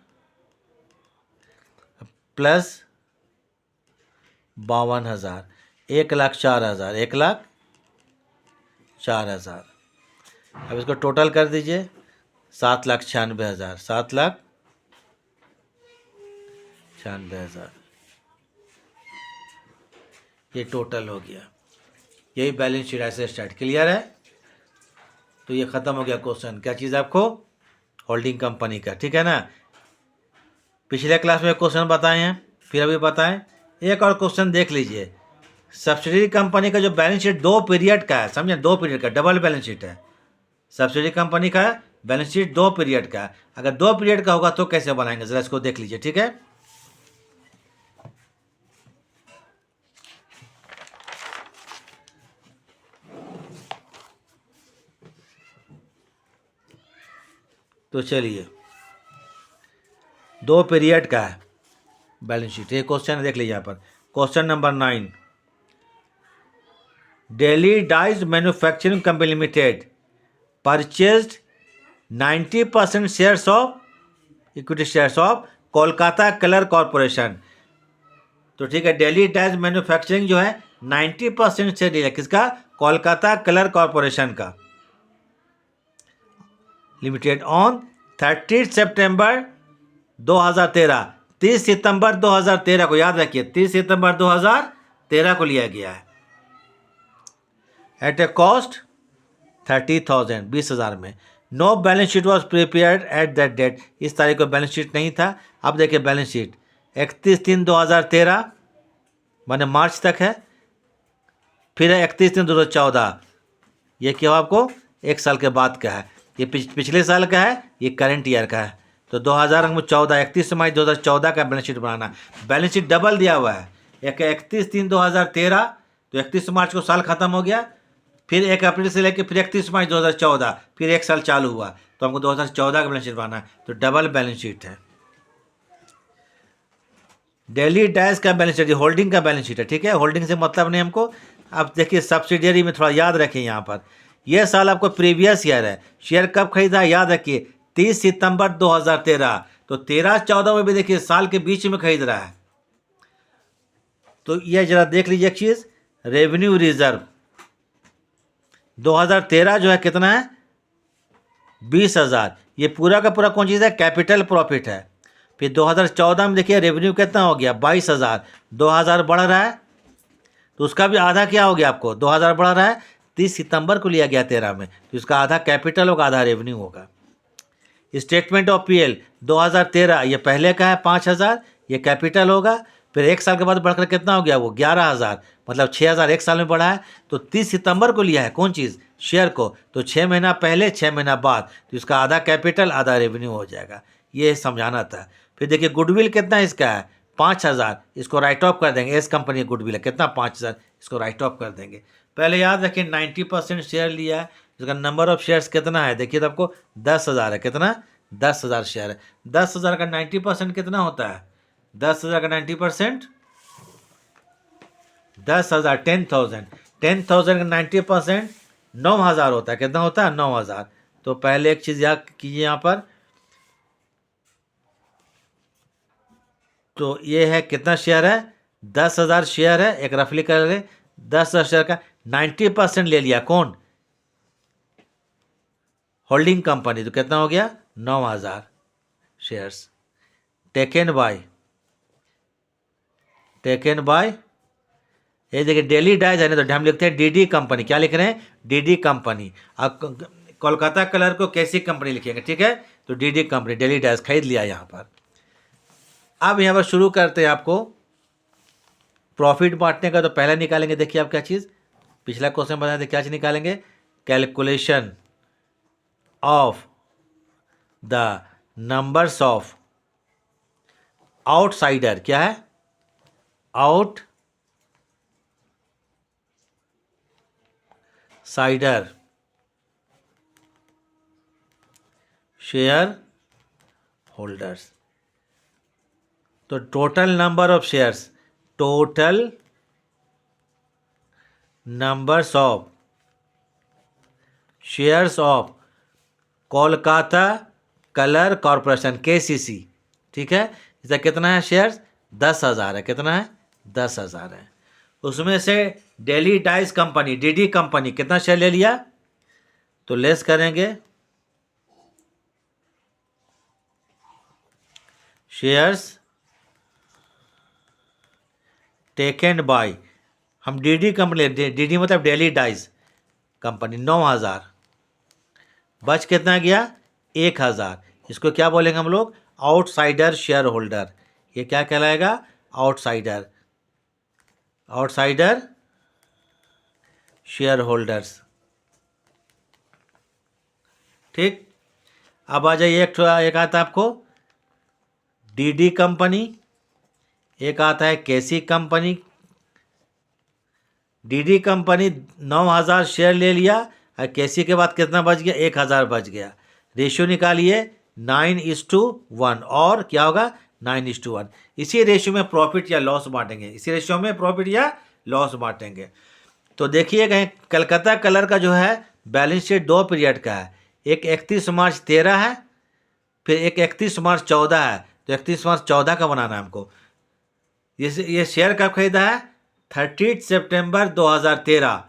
प्लस 52,000, 1,04,000, 1,04,000। अब इसको टोटल कर दीजिए, 7,96,000, 7,96,000 ये टोटल हो गया। यही बैलेंस शीट ऐसे स्टार्ट। क्लियर है। तो ये ख़त्म हो गया क्वेश्चन। क्या चीज़ आपको, होल्डिंग कंपनी का, ठीक है ना। पिछले क्लास में क्वेश्चन बताए हैं, फिर अभी बताएं। एक और क्वेश्चन देख लीजिए। सब्सिडरी कंपनी का जो बैलेंस शीट 2 पीरियड का है, समझे, 2 पीरियड का डबल बैलेंस शीट है। सब्सिडरी कंपनी का बैलेंस शीट 2 पीरियड का है। अगर 2 पीरियड का होगा तो कैसे बनाएंगे, जरा इसको देख लीजिए, ठीक है। तो चलिए 2 पीरियड का है बैलेंस शीट। ये क्वेश्चन है, देख लीजिए यहाँ पर। Question number 9, daily dyes manufacturing company limited purchased 90% shares of equity shares of Kolkata colour corporation. तो ठीक है, दिल्ली डाइज मैन्युफैक्चरिंग जो है 90% शेयर लिया किसका? कोलकाता कलर कॉरपोरेशन का लिमिटेड ऑन 30 सितंबर 2013। 30 सितंबर 2013 को याद रखिए, 30 सितंबर 2013 को लिया गया है एट ए कॉस्ट 30,000, 20,000 में। No balance sheet was prepared at that date. इस तारीख को बैलेंस शीट नहीं था। अब देखिए बैलेंस शीट 31/3/2013 माने मार्च तक है, फिर है 31/3/2014। ये क्या आपको एक साल के बाद का है, ये पिछले साल का है, ये करंट ईयर का है। तो 2014 31 मई 2014 का बैलेंस शीट बनाना। बैलेंस शीट डबल दिया हुआ है, एक 31/3/2013, तो 31 मार्च को साल खत्म हो गया, फिर 1 अप्रैल से लेकर फिर 31 मार्च 2014, फिर एक साल चालू हुआ, तो हमको 2014 का बैलेंस शीट बनाना है। तो डबल बैलेंस शीट है। दिल्ली डाइज का बैलेंस शीट होल्डिंग का बैलेंस शीट है, ठीक है। होल्डिंग से मतलब नहीं हमको। अब देखिए सब्सिडियरी में थोड़ा याद रखें, यहाँ पर यह साल आपको प्रीवियस ईयर है। शेयर कब खरीदा है याद रखिए, 30 सितंबर 2013। तो 13-14 में भी देखिए साल के बीच में खरीद रहा है। तो यह जरा देख लीजिए एक चीज़, रेवेन्यू रिजर्व 2013 जो है कितना है? 20,000। ये पूरा का पूरा कौन चीज़ है? कैपिटल प्रॉफिट है। फिर 2014 में देखिए रेवेन्यू कितना हो गया? 22,000। 2,000 बढ़ रहा है, तो उसका भी आधा क्या हो गया आपको? 2,000 बढ़ रहा है। 30 सितंबर को लिया गया 13 में, तो इसका आधा कैपिटल होगा, आधा रेवेन्यू होगा। स्टेटमेंट ऑफ पीएल 2013, ये पहले का है 5,000, ये कैपिटल होगा। फिर एक साल के बाद बढ़कर कितना हो गया? वो 11,000, मतलब 6,000 एक साल में बढ़ा है। तो 30 सितंबर को लिया है कौन चीज़? शेयर को। तो 6 महीना पहले 6 महीना बाद, तो इसका आधा कैपिटल आधा रेवेन्यू हो जाएगा। ये समझाना था। फिर देखिए गुडविल कितना इसका है? 5,000। इसको राइट ऑफ कर देंगे। एस कंपनी गुडविल है कितना? 5,000। इसको राइट ऑफ कर देंगे। पहले याद रखिए 90% शेयर लिया है, इसका नंबर ऑफ शेयर्स कितना है? देखिए तो आपको 10,000 है। कितना? 10,000 शेयर है। 10,000 का 90% कितना होता है? 10,000 का 90% 10,000, 10,000। 10,000 का 90% 9,000 होता है। कितना होता है? 9,000। तो पहले एक चीज़ याद कीजिए यहाँ पर, तो ये है कितना शेयर है? 10,000 शेयर है। एक रफली कर ले, 10,000 शेयर का 90% ले लिया कौन? Holding company. तो कितना हो गया? 9,000 शेयर्स। टेकन बाय ये देखिए दिल्ली डाइज है ना, तो हम लिखते हैं डीडी कंपनी। क्या लिख रहे हैं? DD company. अब कोलकाता कलर को कैसी कंपनी लिखेंगे, ठीक है। तो डीडी कंपनी, दिल्ली डाइज खरीद लिया यहाँ पर। अब यहाँ पर शुरू करते हैं आपको प्रॉफिट बांटने का। तो पहले निकालेंगे, देखिए आप क्या चीज़, पिछला क्वेश्चन बताया था क्या चीज़ निकालेंगे? Calculation of the numbers of outsider. क्या है? Outsider shareholders. तो total number of shares, total numbers of shares of Kolkata colour corporation KCC, ठीक है। इसका कितना है शेयर्स? 10,000 है। कितना है? 10,000 है। उसमें से Delhi dyes company DD company कितना शेयर ले लिया? तो लेस करेंगे शेयर्स टेकन बाय, हम डीडी कंपनी, डीडी मतलब दिल्ली डाइज कंपनी, 9,000। बच कितना गया? 1,000। इसको क्या बोलेंगे हम लोग? Outsider share holder. ये क्या कहलाएगा? आउटसाइडर शेयर होल्डर्स, ठीक। अब आ जाइए, एक आता है आपको डीडी कंपनी, एक आता है केसी कंपनी। डीडी कंपनी 9,000 शेयर ले लिया, और केसी के बाद कितना बच गया? 1,000 बच गया। रेशियो निकालिए 9:1, और क्या होगा? 9:1। इसी रेशियो में प्रॉफिट या लॉस बांटेंगे, इसी रेशियो में प्रॉफिट या लॉस बांटेंगे। तो देखिए कहीं कलकत्ता कलर का जो है बैलेंस शीट 2 पीरियड का है। एक 31 मार्च 13 है, फिर एक 31 मार्च 14 है। तो 31 मार्च 14 का बनाना है हमको। ये शेयर कब खरीदा है? 30 सितंबर 2013,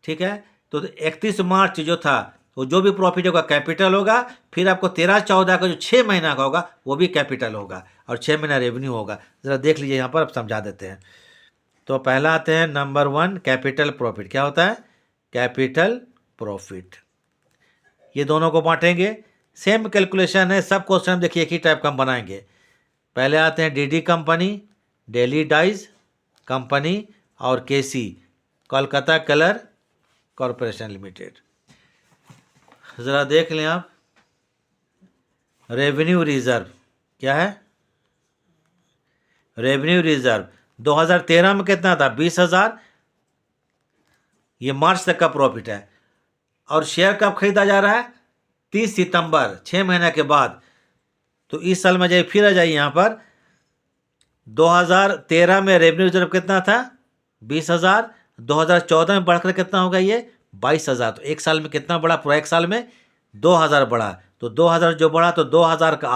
ठीक है। तो 31 मार्च जो था, तो जो भी प्रॉफिट होगा कैपिटल होगा, फिर आपको 13-14 का जो 6 महीना का होगा वो भी कैपिटल होगा, और 6 महीना रेवेन्यू होगा। ज़रा देख लीजिए यहाँ पर, अब समझा देते हैं। तो पहला आते हैं नंबर 1, कैपिटल प्रॉफिट। क्या होता है? Capital profit. ये दोनों को बांटेंगे, सेम कैलकुलेशन है, सब क्वेश्चन देखिए एक ही टाइप का हम बनाएंगे। पहले आते हैं DD company, daily dyes company, और KC Kolkata colour corporation limited. ज़रा देख लें आप, रेवेन्यू रिजर्व क्या है? रेवेन्यू रिजर्व 2013 में कितना था? 20,000। ये मार्च तक का प्रॉफिट है। और शेयर कब खरीदा जा रहा है? 30 सितंबर, 6 महीने के बाद। तो इस साल में जाइए, फिर आ जाइए यहाँ पर, 2013 में रेवेन्यू रिजर्व कितना था? 20,000। 2014 में बढ़कर कितना होगा? ये 22,000। तो एक साल में कितना बढ़ा? पूरा एक साल में 2,000 बढ़ा। तो 2,000 जो बढ़ा, तो 2,000 का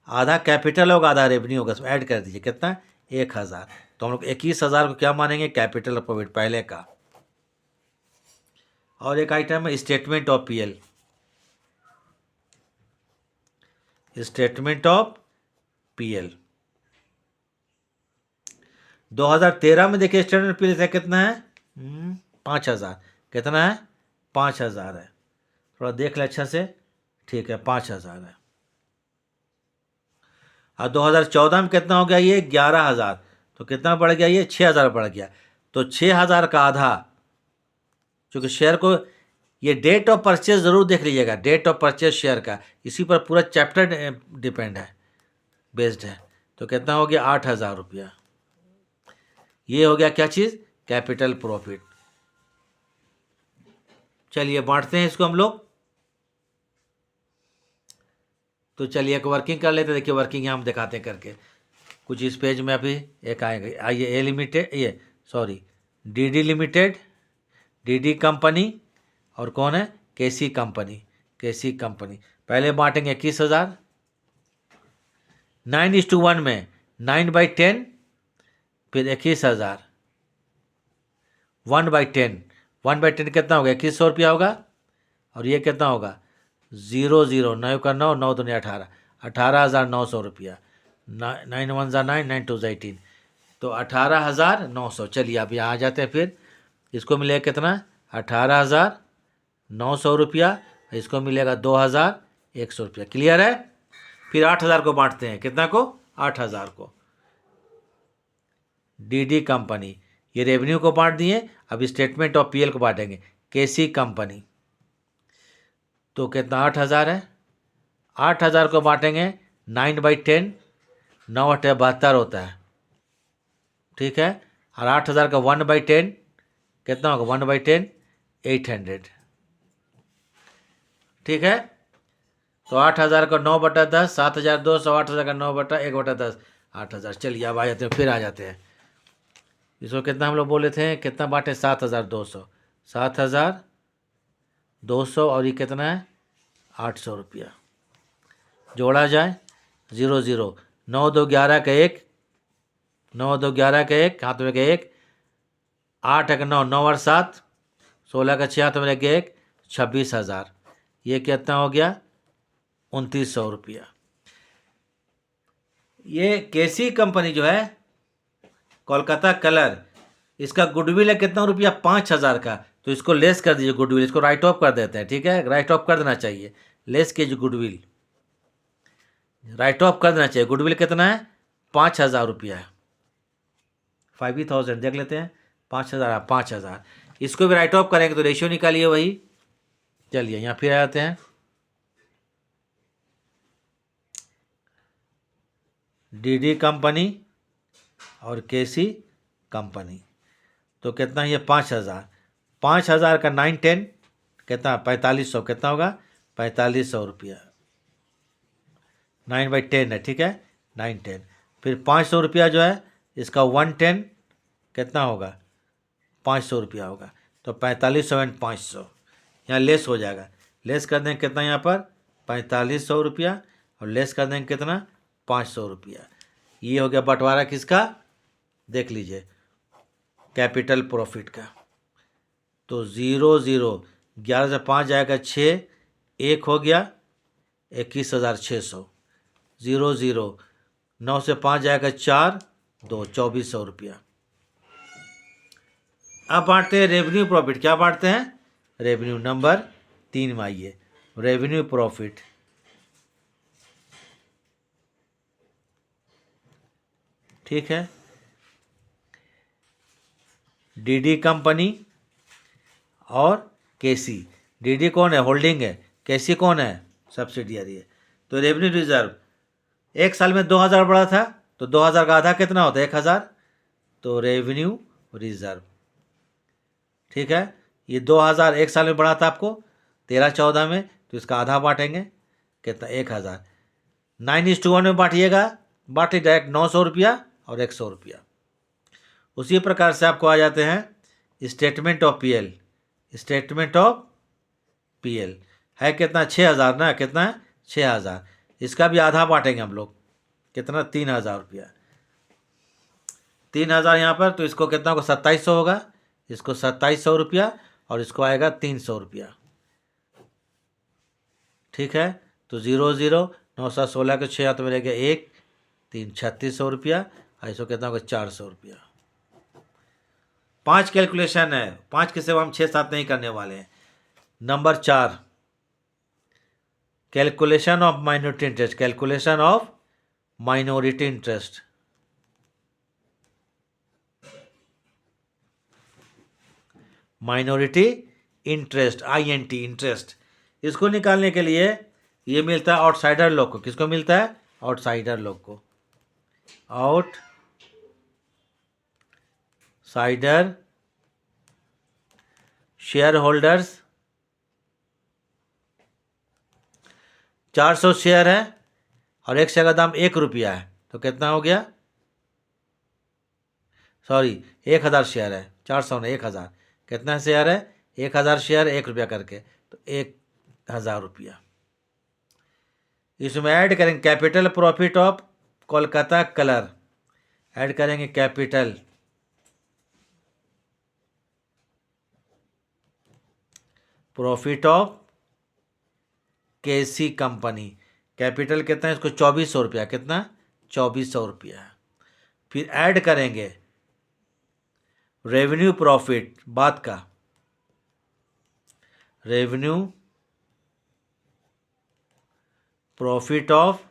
आधा कैपिटल होगा, आधा रेवेन्यू होगा। इसमें ऐड कर दीजिए, कितना? 1,000। तो हम लोग 21,000 को क्या मानेंगे? कैपिटल प्रॉफिट पहले का। और एक आइटम है statement of PL. Statement of PL 2013 में देखिए, स्टेटमेंट पीएल कितना है? 5,000। कितना है? 5,000 है। थोड़ा देख ले अच्छा से, ठीक है, 5,000 है। और 2014 में कितना हो गया? ये 11,000। तो कितना बढ़ गया? ये 6,000 बढ़ गया। तो 6,000 का आधा, क्योंकि शेयर को, ये डेट ऑफ परचेज ज़रूर देख लीजिएगा, डेट ऑफ परचेज शेयर का, इसी पर पूरा चैप्टर डिपेंड है, बेस्ड है। तो कितना हो गया? 8,000 रुपया। ये हो गया क्या चीज़? Capital profit. चलिए बांटते हैं इसको हम लोग। तो चलिए एक वर्किंग कर लेते हैं। देखिए वर्किंग यहाँ हम दिखाते हैं करके, कुछ इस पेज में अभी एक आएगा। आइए, ए लिमिटेड, ये sorry, DD limited, DD company, और कौन है? केसी कंपनी। केसी कंपनी पहले बांटेंगे 21,000, 9:1 में, 9/10, फिर 21,000, 1/10। 1/10 कितना होगा? 2,100 रुपया होगा। और ये कितना होगा? 0, 9 का 9, 9 दूनी 18, 18,900 रुपया। 9 1 9, 9 2 18, तो 18,900। चलिए अब यहाँ आ जाते हैं। फिर इसको मिलेगा कितना? 18,900 रुपया। इसको मिलेगा 2,100 रुपया। क्लियर है? फिर 8,000 को बांटते हैं। कितना को? 8,000 को। डीडी कंपनी, ये रेवेन्यू को बांट दिए। अब स्टेटमेंट ऑफ पीएल को बांटेंगे। केसी कंपनी, तो कितना? 8,000 है। 8,000 को बांटेंगे 9/10, 9/8 होता है, ठीक है। और 8,000 का 1/10 कितना होगा? 1/10 800, ठीक है। तो 8,000 का 9/10, 7,200। 8,000 का 9/1/10, 8,000। चलिए अब आ जाते हैं, फिर आ जाते हैं। इसको कितना हम लोग बोले थे? कितना बांटे? 7,200। 7,200, और ये कितना है? 800 रुपया। जोड़ा जाए, 0 0, 9 2 11 का 1, 9 2 11 का 1, हाथ में का 1, 8 1 9, 9 और 7, 16 का 6, हाथ में लगे 1, 26,000। ये कितना हो गया? 2,900 रुपया। ये केसी कंपनी जो है, कोलकाता कलर, इसका गुडविल है कितना रुपया? 5,000 का। तो इसको लेस कर दीजिए गुडविल, इसको राइट ऑफ कर देते हैं, ठीक है। राइट ऑफ कर देना चाहिए, लेस कीजिए गुडविल, राइट ऑफ कर देना चाहिए। गुडविल कितना है? 5,000 रुपया है। 5,000 देख लेते हैं। 5,000, 5,000। इसको भी राइट ऑफ करेंगे तो रेशियो निकालिए वही। चलिए यहाँ फिर आते हैं। डीडी कंपनी और केसी कंपनी, तो कितना? ये 5,000। 5,000 का 9 10 कितना? 4,500। कितना होगा? 4,500 रुपया। 9/10 है, ठीक है। 9 10, फिर 500 रुपया जो है इसका 110 कितना होगा? 500 रुपया होगा। तो 4,500 एंड 500 यहाँ लेस हो जाएगा। लेस कर दें कितना यहाँ पर? 4,500 रुपया। और लेस कर देंगे कितना, 500 रुपया। ये हो गया बंटवारा किसका, देख लीजिए, कैपिटल प्रॉफिट का। तो 0 0, 11 से 5 जाएगा 6, 1 हो गया 21,600, 0 0, 9 से 5 जाएगा 4, 2, 2400 रुपया। अब बांटते हैं रेवेन्यू प्रॉफिट। क्या बांटते हैं, रेवेन्यू नंबर 3 में आइए, रेवेन्यू प्रॉफिट। ठीक है, डीडी कंपनी और केसी। डीडी कौन है, होल्डिंग है, केसी कौन है, सब्सिडियरी है। तो रेवेन्यू रिजर्व एक साल में 2000 बढ़ा था, तो 2000 का आधा कितना होता है, 1000, तो रेवेन्यू रिजर्व। ठीक है, ये 2000 एक साल में बढ़ा था आपको 13-14 में, तो इसका आधा बांटेंगे कितना, 1000। 9:1 में बांटिएगा, बांटे डायरेक्ट 900 रुपया और 100 रुपया। उसी प्रकार से आपको आ जाते हैं statement of PL. Statement of PL है कितना, 6000 ना, कितना है 6000। इसका भी आधा बांटेंगे हम लोग, कितना, 3000 रुपया। 3000 यहाँ पर, तो इसको कितना होगा, 2700 होगा, इसको 2700 रुपया, और इसको आएगा 300 रुपया। ठीक है, तो 0 0, 9 7 16 के 6 हाथ में रह गया 1, 3 3600 रुपया, और इसको कितना होगा 400 रुपया। 5 कैलकुलेशन है, 5 के सिवा हम 6-7 नहीं करने वाले हैं। Number 4, calculation of minority interest. Calculation of minority interest. Minority interest, INT, interest. इसको निकालने के लिए ये मिलता है आउटसाइडर लोग को। किसको मिलता है, आउटसाइडर लोग को। Outsider share holders. 400 शेयर है और एक शेयर का दाम 1 रुपया है, तो कितना हो गया, सॉरी 1000 शेयर है, 400 नहीं 1000। कितना शेयर है, 1000 शेयर, 1 रुपया करके, तो 1000 रुपया। इसमें ऐड करेंगे capital profit of Kolkata colour. Add करेंगे capital profit of KC company. Capital कितना है, इसको 2400 रुपया, कितना, 2400 रुपया। फिर ऐड करेंगे रेवेन्यू प्रॉफिट बाद का, revenue profit of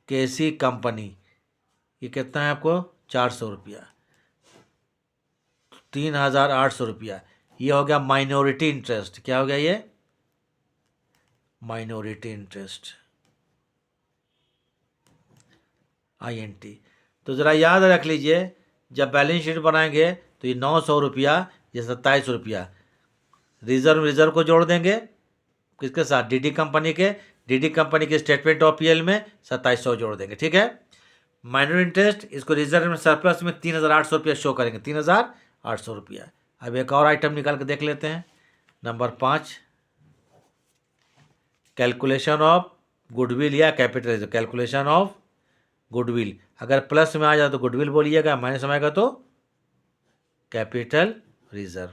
KC company. ये कितना है आपको, 400 रुपया, 3800 रुपया। ये हो गया माइनॉरिटी इंटरेस्ट। क्या हो गया ये, माइनॉरिटी इंटरेस्ट, INT। तो ज़रा याद रख लीजिए, जब बैलेंस शीट बनाएंगे तो ये 900 रुपया, ये 2700 रुपया, रिजर्व को जोड़ देंगे किसके साथ, डीडी कंपनी के। डीडी कंपनी के स्टेटमेंट ऑफ पीएल में 2700 जोड़ देंगे। ठीक है, माइनर इंटरेस्ट, इसको रिजर्व में सरप्लस में 3800 रुपया शो करेंगे, 3800 रुपया। अब एक और आइटम निकाल के देख लेते हैं। नंबर 5, कैलकुलेशन ऑफ गुडविल या कैपिटल। कैलकुलेशन ऑफ गुडविल, अगर प्लस में आ जाए तो गुडविल बोलिएगा, माइनस में आएगा तो capital reserve,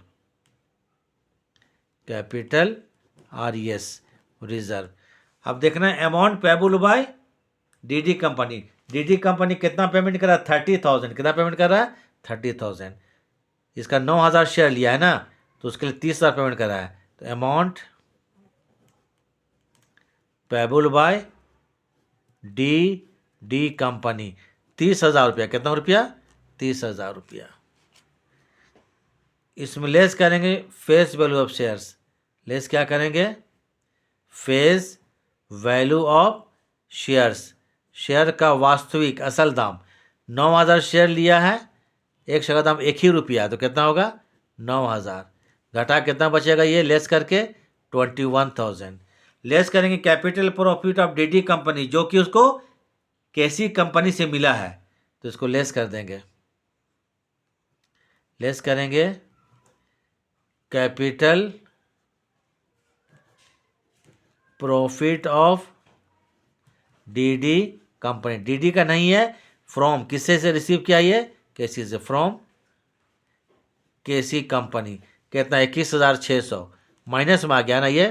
capital RES reserve. अब देखना है amount payable bye DD company. DD company कितना पेमेंट कर रहा है, 30,000। कितना पेमेंट कर रहा है, 30,000। इसका 9000 शेयर लिया है ना, तो उसके लिए 30,000 पेमेंट कर रहा है। तो amount payable bye D company 30,000 रुपया। कितना रुपया, 30,000 रुपया। इसमें लेस करेंगे face value of shares. Less क्या करेंगे, face value of shares. Share का वास्तविक असल दाम, 9000 शेयर लिया है, एक शेयर का दाम 1 ही रुपया, तो कितना होगा, 9000। घटा कितना बचेगा, ये लेस करके 21,000। लेस करेंगे capital profit of DD company, जो कि उसको कैसी कंपनी से मिला है, तो इसको लेस कर देंगे। लेस करेंगे capital profit of DD company, DD का नहीं है, फ्रॉम, किससे से रिसीव किया ये, केसी से, फ्रॉम केसी कंपनी, कितना 21,600 माइनस में आ गया ना ये,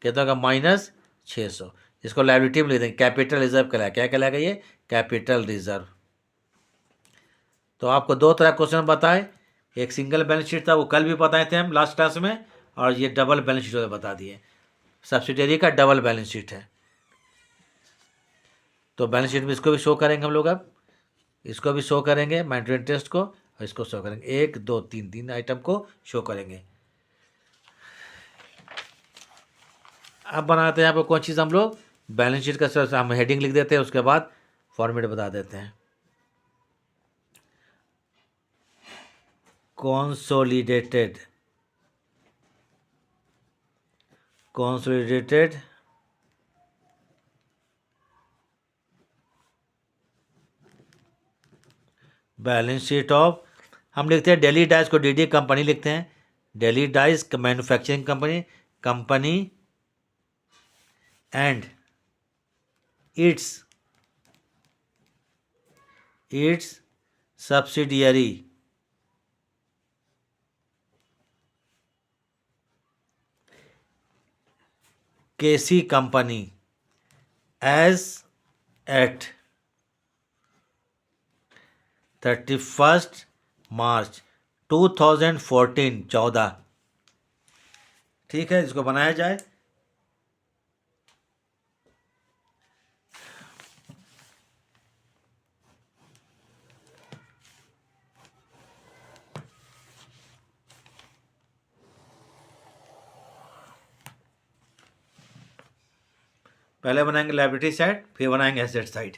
कितना होगा -600। इसको लायबिलिटी में लिख देंगे, कैपिटल रिजर्व कहलाएगा, क्या कहलाएगा ये, कैपिटल रिजर्व। तो आपको दो तरह क्वेश्चन बताए, एक सिंगल बैलेंस शीट था वो कल भी बताए थे हम लास्ट क्लास में, और ये डबल बैलेंस शीट बता दिए, सब्सिडियरी का डबल बैलेंस शीट है। तो बैलेंस शीट में इसको भी शो करेंगे हम लोग, अब इसको भी शो करेंगे, माइनर इंटरेस्ट को, और इसको शो करेंगे, 1 2 3 तीन आइटम को शो करेंगे। अब बनाते हैं यहाँ पर कौन चीज़ हम लोग, बैलेंस शीट का हम हेडिंग लिख देते हैं, उसके बाद फॉर्मेट बता देते हैं। consolidated बैलेंस शीट ऑफ, हम लिखते हैं डेली डाइस को डीडी कंपनी लिखते हैं, daily dyes manufacturing company and its subsidiary KC company as at 31 March 2014, 14। ठीक है, इसको बनाया जाए। पहले बनाएंगे लायबिलिटी साइड, फिर बनाएंगे asset side.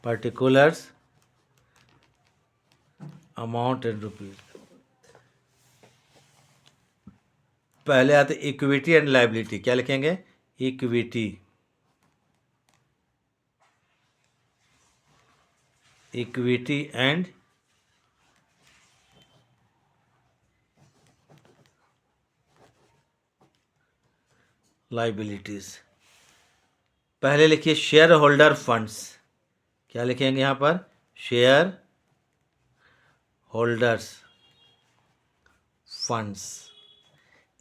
Particulars amount in rupees, पहले आते इक्विटी एंड लायबिलिटी, क्या लिखेंगे, इक्विटी एंड लाइबिलिटीज। पहले लिखिए शेयर होल्डर फंड्स, क्या लिखेंगे यहाँ पर, शेयर होल्डर्स फंड्स।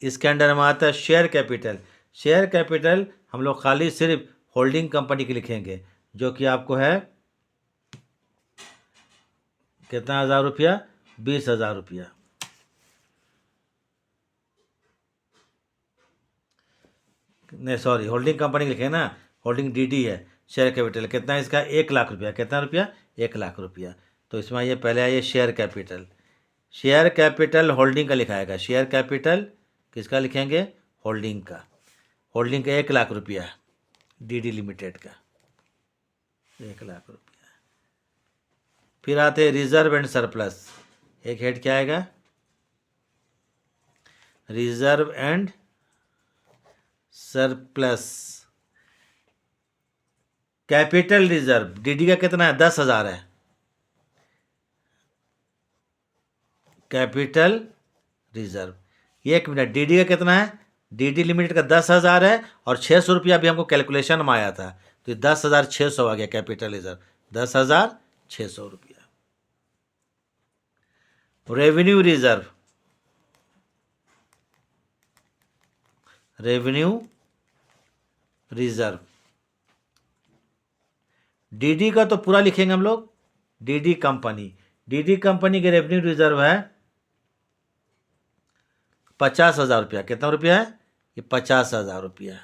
इसके अंडर में आता है शेयर कैपिटल। शेयर कैपिटल हम लोग खाली सिर्फ होल्डिंग कंपनी की लिखेंगे, जो कि आपको है कितना, 1,000 रुपया, 20,000 रुपया। नहीं सॉरी, होल्डिंग कंपनी लिखे ना, होल्डिंग डीडी है, शेयर कैपिटल कितना है इसका, 1,00,000 रुपया, कितना रुपया, 1,00,000 रुपया। तो इसमें आइए पहले आइए share capital, share capital holding का लिखाएगा, शेयर कैपिटल किसका लिखेंगे, होल्डिंग का, होल्डिंग का 1,00,000 रुपया, डीडी लिमिटेड का 1,00,000 रुपया। फिर आते हैं रिजर्व एंड सरप्लस, एक हेड क्या आएगा, reserve and surplus. Capital reserve DD का कितना है, 10,000 है, कैपिटल रिजर्व। 1 मिनट, डीडी का कितना है, डीडी लिमिटेड का 10,000 है, और 600 रुपया भी हमको कैलकुलेशन में आया था, तो 10,600 आ गया कैपिटल रिजर्व, 10,600 रुपया। रेवेन्यू रिजर्व, डीडी का तो पूरा लिखेंगे हम लोग, डीडी कंपनी के रेवेन्यू रिजर्व है 50,000 रुपया, कितना रुपया है ये, 50,000 रुपया।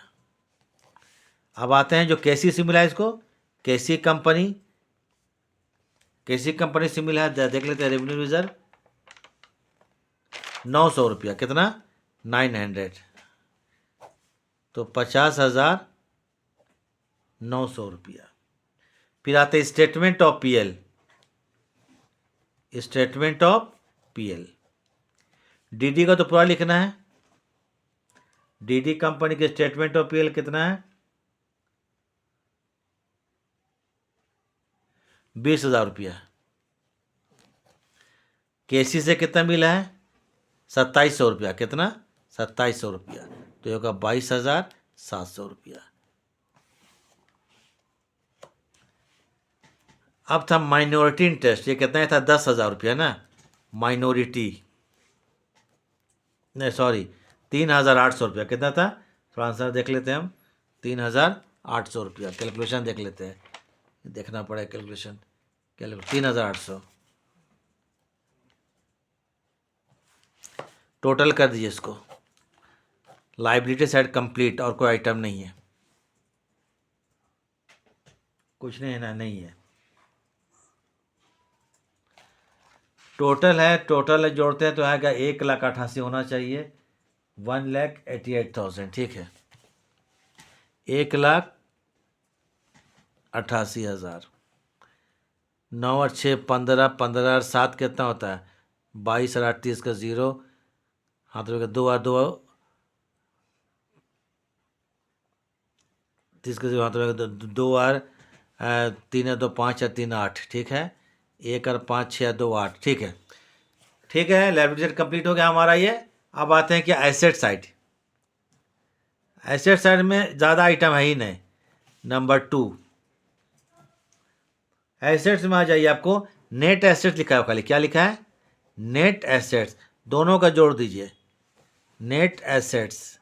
अब आते हैं जो केसी से मिला है, इसको केसी कंपनी से मिला है, देख लेते हैं रेवेन्यू रिजर्व 900 रुपया, कितना, 900, तो 50,900 रुपया। फिर आते स्टेटमेंट ऑफ पीएल, डीडी का तो पूरा लिखना है, डीडी कंपनी के स्टेटमेंट ऑफ पीएल कितना है, 20,000 रुपया, केसी से कितना मिला है? 2700 रुपया। कितना? 2700 रुपया। तो ये होगा 22,700 रुपया। अब था माइनॉरिटी इंटरेस्ट, ये कितना था? 10,000 रुपया ना। माइनॉरिटी नहीं सॉरी 3,800 रुपया। कितना था? थोड़ा आंसर देख लेते हैं हम। 3,800 रुपया। कैलकुलेशन देख लेते हैं, देखना पड़ेगा कैलकुलेशन। 3,800 टोटल कर दीजिए इसको। लाइबिलिटी साइड कंप्लीट, और कोई आइटम नहीं है, कुछ नहीं है ना, नहीं है। टोटल है, टोटल जोड़ते हैं तो आएगा 1,88,000 होना चाहिए। 1,88,000 ठीक है। 1,88,000। 9 और 6 15, 15 और 7 कितना होता है? 22 और 8 30 का 0, हाथ में 2 और 2 30 का 0, हाथ में 2 और 3 2 5 और 3 8 ठीक है। 1 और 5 6 2 8 ठीक है। ठीक है, लाइबिलिटी कंप्लीट हो गया हमारा ये। अब आते हैं कि एसेट साइड। एसेट साइड में ज़्यादा आइटम है ही नहीं। नंबर 2 एसेट्स में आ जाइए। आपको नेट एसेट्स लिखा है खाली। क्या लिखा है? Net assets. दोनों का जोड़ दीजिए। नेट एसेट्स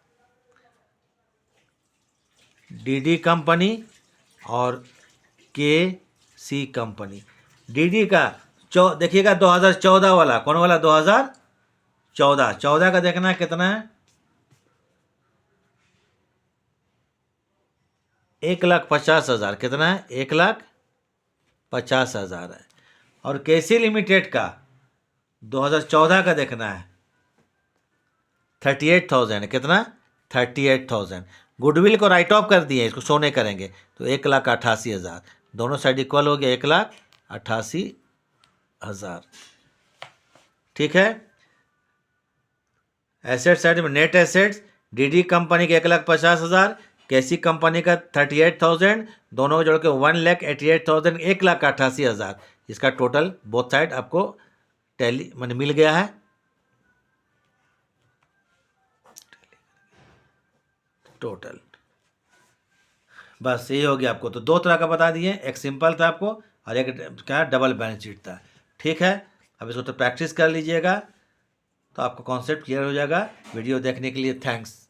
डीडी कंपनी और केसी कंपनी। डीडी का देखिएगा 2014 वाला। कौन वाला? 2014 का देखना है कितना है? 1,50,000। कितना है? 1,50,000 है। और केसी लिमिटेड का 2014 का देखना है 38,000 है। कितना? 38,000। गुडविल को राइट ऑफ कर दिए, इसको शो नहीं करेंगे, तो 1,88,000। दोनों साइड इक्वल हो गया 1,88,000। ठीक है। एसेट साइड में नेट एसेट्स डीडी कंपनी के 1,50,000, केसी कंपनी का 38,000, दोनों को जोड़ के 1,88,000, 1,88,000। इसका टोटल बोथ साइड आपको टैली मैंने मिल गया है। टोटल बस यही हो गया आपको। तो 2 तरह का बता दिए, एक सिंपल था आपको और एक क्या डबल बैलेंस शीट था। ठीक है, अब इसको तो प्रैक्टिस कर लीजिएगा तो आपको कॉन्सेप्ट क्लियर हो जाएगा। वीडियो देखने के लिए थैंक्स।